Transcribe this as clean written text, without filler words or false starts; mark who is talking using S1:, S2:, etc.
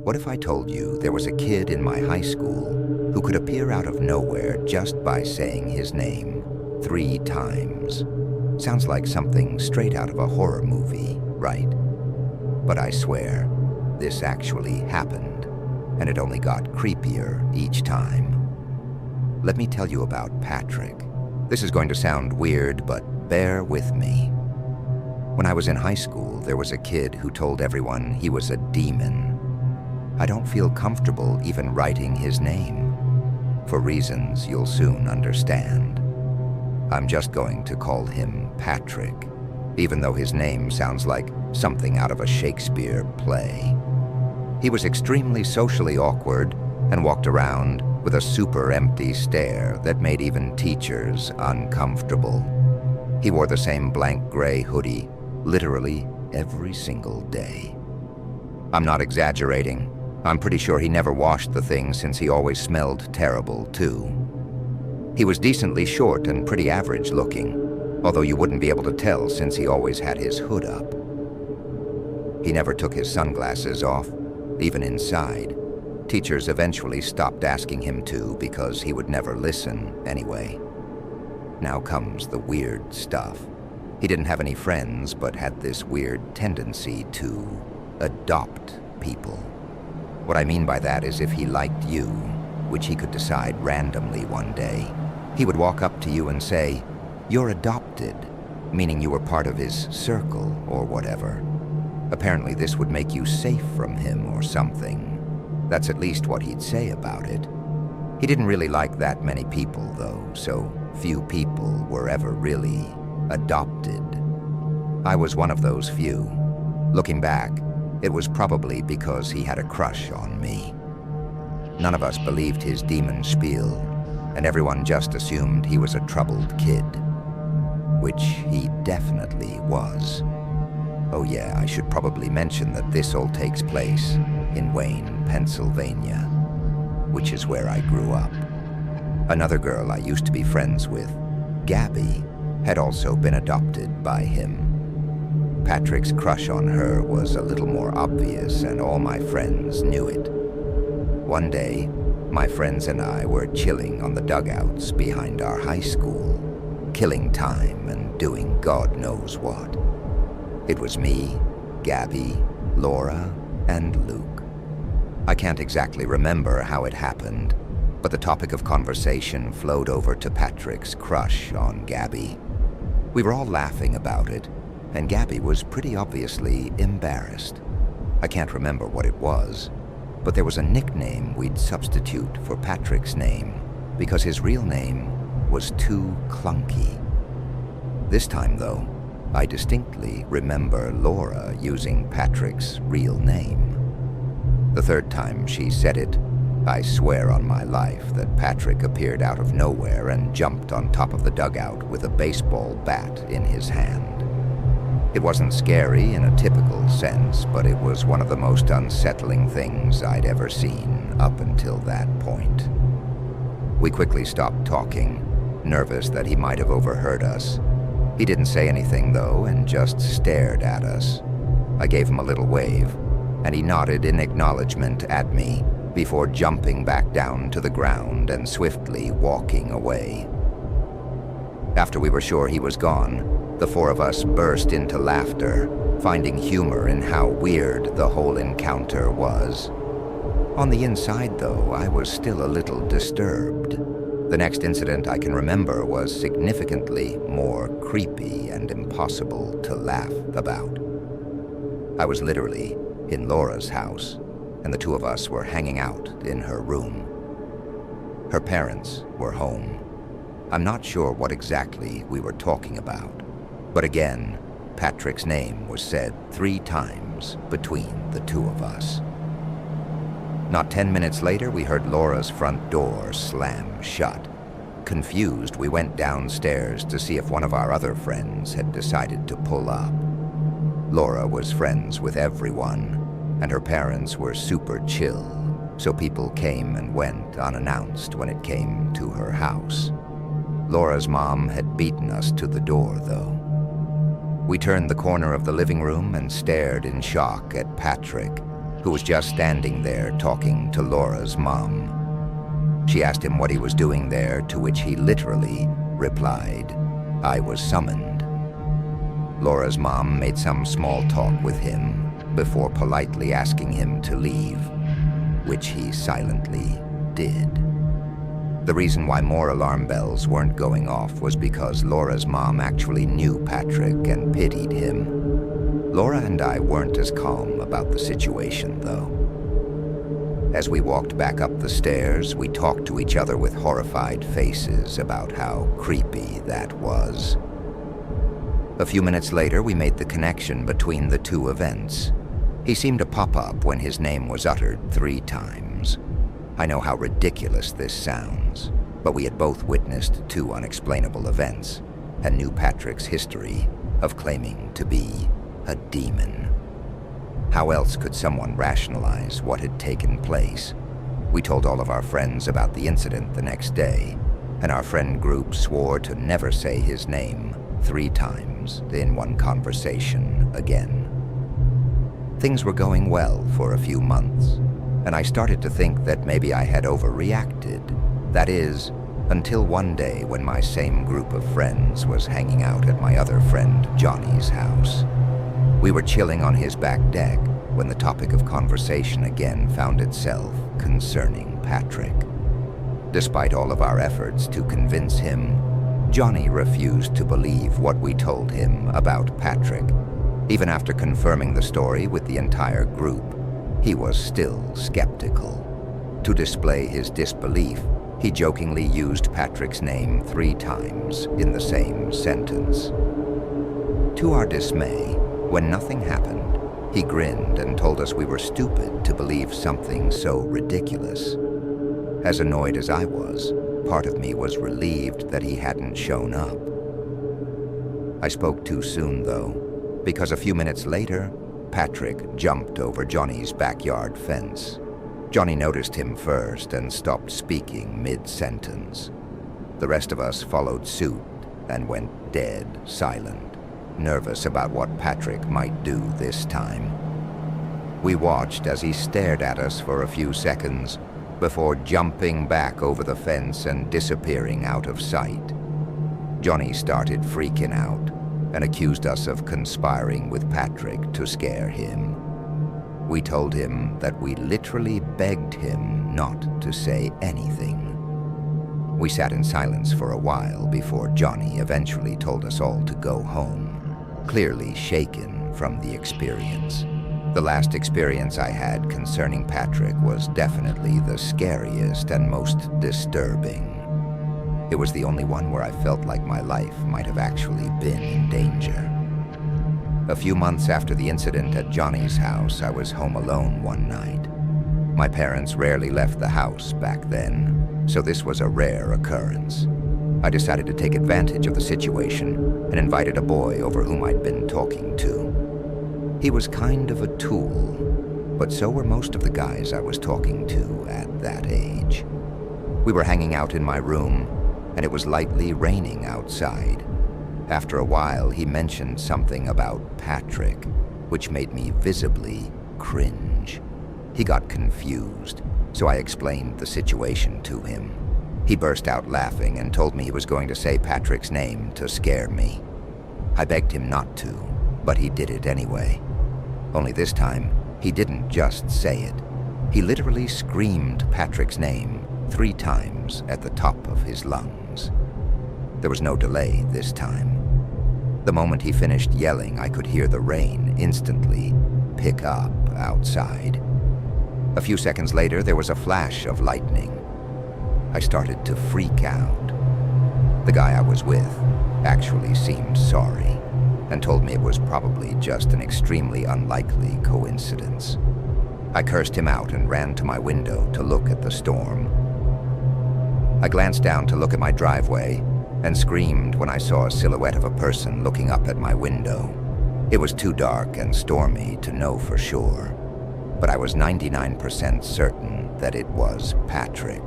S1: What if I told you there was a kid in my high school who could appear out of nowhere just by saying his name 3 times? Sounds like something straight out of a horror movie, right? But I swear, this actually happened, and it only got creepier each time. Let me tell you about Patrick. This is going to sound weird, but bear with me. When I was in high school, there was a kid who told everyone he was a demon. I don't feel comfortable even writing his name, for reasons you'll soon understand. I'm just going to call him Patrick, even though his name sounds like something out of a Shakespeare play. He was extremely socially awkward and walked around with a super empty stare that made even teachers uncomfortable. He wore the same blank gray hoodie literally every single day. I'm not exaggerating. I'm pretty sure he never washed the thing since he always smelled terrible, too. He was decently short and pretty average looking, although you wouldn't be able to tell since he always had his hood up. He never took his sunglasses off, even inside. Teachers eventually stopped asking him to because he would never listen anyway. Now comes the weird stuff. He didn't have any friends, but had this weird tendency to adopt people. What I mean by that is if he liked you, which he could decide randomly one day, he would walk up to you and say, "You're adopted," meaning you were part of his circle or whatever. Apparently this would make you safe from him or something. That's at least what he'd say about it. He didn't really like that many people, though, so few people were ever really adopted. I was one of those few. Looking back, it was probably because he had a crush on me. None of us believed his demon spiel, and everyone just assumed he was a troubled kid, which he definitely was. Oh yeah, I should probably mention that this all takes place in Wayne, Pennsylvania, which is where I grew up. Another girl I used to be friends with, Gabby, had also been adopted by him. Patrick's crush on her was a little more obvious, and all my friends knew it. One day, my friends and I were chilling on the dugouts behind our high school, killing time and doing God knows what. It was me, Gabby, Laura, and Luke. I can't exactly remember how it happened, but the topic of conversation flowed over to Patrick's crush on Gabby. We were all laughing about it, and Gabby was pretty obviously embarrassed. I can't remember what it was, but there was a nickname we'd substitute for Patrick's name because his real name was too clunky. This time, though, I distinctly remember Laura using Patrick's real name. The third time she said it, I swear on my life that Patrick appeared out of nowhere and jumped on top of the dugout with a baseball bat in his hand. It wasn't scary in a typical sense, but it was one of the most unsettling things I'd ever seen up until that point. We quickly stopped talking, nervous that he might have overheard us. He didn't say anything, though, and just stared at us. I gave him a little wave, and he nodded in acknowledgement at me before jumping back down to the ground and swiftly walking away. After we were sure he was gone, the 4 of us burst into laughter, finding humor in how weird the whole encounter was. On the inside, though, I was still a little disturbed. The next incident I can remember was significantly more creepy and impossible to laugh about. I was literally in Laura's house, and the 2 of us were hanging out in her room. Her parents were home. I'm not sure what exactly we were talking about, but again, Patrick's name was said 3 times between the 2 of us. Not 10 minutes later, we heard Laura's front door slam shut. Confused, we went downstairs to see if one of our other friends had decided to pull up. Laura was friends with everyone, and her parents were super chill, so people came and went unannounced when it came to her house. Laura's mom had beaten us to the door, though. We turned the corner of the living room and stared in shock at Patrick, who was just standing there talking to Laura's mom. She asked him what he was doing there, to which he literally replied, "I was summoned." Laura's mom made some small talk with him before politely asking him to leave, which he silently did. The reason why more alarm bells weren't going off was because Laura's mom actually knew Patrick and pitied him. Laura and I weren't as calm about the situation, though. As we walked back up the stairs, we talked to each other with horrified faces about how creepy that was. A few minutes later, we made the connection between the two events. He seemed to pop up when his name was uttered 3 times. I know how ridiculous this sounds, but we had both witnessed 2 unexplainable events and knew Patrick's history of claiming to be a demon. How else could someone rationalize what had taken place? We told all of our friends about the incident the next day, and our friend group swore to never say his name 3 times in one conversation again. Things were going well for a few months, and I started to think that maybe I had overreacted. That is, until one day when my same group of friends was hanging out at my other friend Johnny's house. We were chilling on his back deck when the topic of conversation again found itself concerning Patrick. Despite all of our efforts to convince him, Johnny refused to believe what we told him about Patrick. Even after confirming the story with the entire group, he was still skeptical. To display his disbelief, he jokingly used Patrick's name 3 times in the same sentence. To our dismay, when nothing happened, he grinned and told us we were stupid to believe something so ridiculous. As annoyed as I was, part of me was relieved that he hadn't shown up. I spoke too soon, though, because a few minutes later, Patrick jumped over Johnny's backyard fence. Johnny noticed him first and stopped speaking mid-sentence. The rest of us followed suit and went dead silent, nervous about what Patrick might do this time. We watched as he stared at us for a few seconds before jumping back over the fence and disappearing out of sight. Johnny started freaking out and accused us of conspiring with Patrick to scare him. We told him that we literally begged him not to say anything. We sat in silence for a while before Johnny eventually told us all to go home, clearly shaken from the experience. The last experience I had concerning Patrick was definitely the scariest and most disturbing. It was the only one where I felt like my life might have actually been in danger. A few months after the incident at Johnny's house, I was home alone one night. My parents rarely left the house back then, so this was a rare occurrence. I decided to take advantage of the situation and invited a boy over whom I'd been talking to. He was kind of a tool, but so were most of the guys I was talking to at that age. We were hanging out in my room, and it was lightly raining outside. After a while, he mentioned something about Patrick, which made me visibly cringe. He got confused, so I explained the situation to him. He burst out laughing and told me he was going to say Patrick's name to scare me. I begged him not to, but he did it anyway. Only this time, he didn't just say it. He literally screamed Patrick's name 3 times at the top of his lungs. There was no delay this time. The moment he finished yelling, I could hear the rain instantly pick up outside. A few seconds later, there was a flash of lightning. I started to freak out. The guy I was with actually seemed sorry and told me it was probably just an extremely unlikely coincidence. I cursed him out and ran to my window to look at the storm. I glanced down to look at my driveway and screamed when I saw a silhouette of a person looking up at my window. It was too dark and stormy to know for sure, but I was 99% certain that it was Patrick.